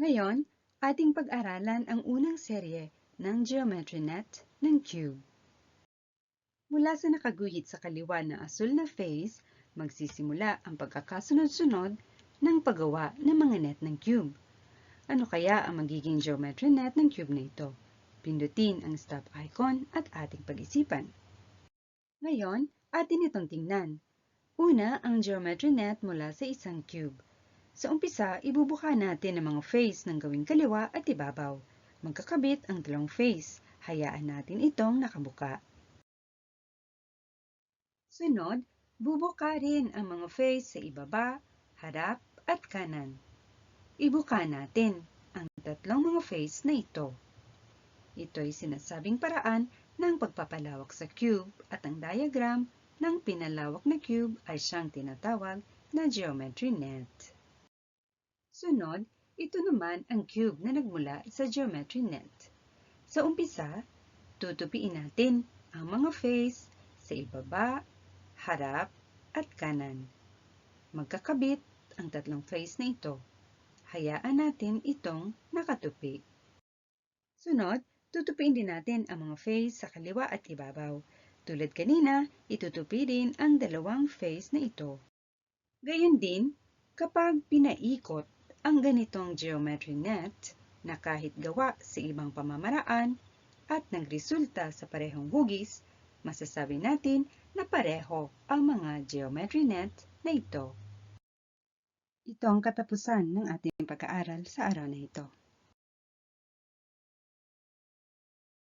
Ngayon, ating pag-aralan ang unang serye ng Geometry Net ng Cube. Mula sa nakaguhit sa kaliwa na asul na face, magsisimula ang pagkakasunod-sunod ng paggawa ng mga net ng cube. Ano kaya ang magiging geometry net ng cube na ito? Pindutin ang stop icon at ating pag-isipan. Ngayon, atin itong tingnan. Una, ang geometry net mula sa isang cube. Sa umpisa, ibubuka natin ang mga face ng gawing kaliwa at ibabaw. Magkakabit ang dalawang face. Hayaan natin itong nakabuka. Sunod, bubuka rin ang mga face sa ibaba, harap at kanan. Ibuka natin ang tatlong mga face na ito. Ito'y sinasabing paraan ng pagpapalawak sa cube at ang diagram ng pinalawak na cube ay siyang tinatawag na geometry net. Sunod, ito naman ang cube na nagmula sa geometry net. Sa umpisa, tutupiin natin ang mga face sa ibaba, harap at kanan. Magkakabit ang tatlong face na ito. Hayaan natin itong nakatupi. Sunod, tutupiin din natin ang mga face sa kaliwa at ibabaw. Tulad kanina, itutupi din ang dalawang face na ito. Gayon din, kapag pinaikot ang ganitong geometry net na kahit gawa sa ibang pamamaraan at nagresulta sa parehong hugis, masasabi natin na pareho ang mga geometry net na ito. Ito ang katapusan ng ating pag-aaral sa araw na ito.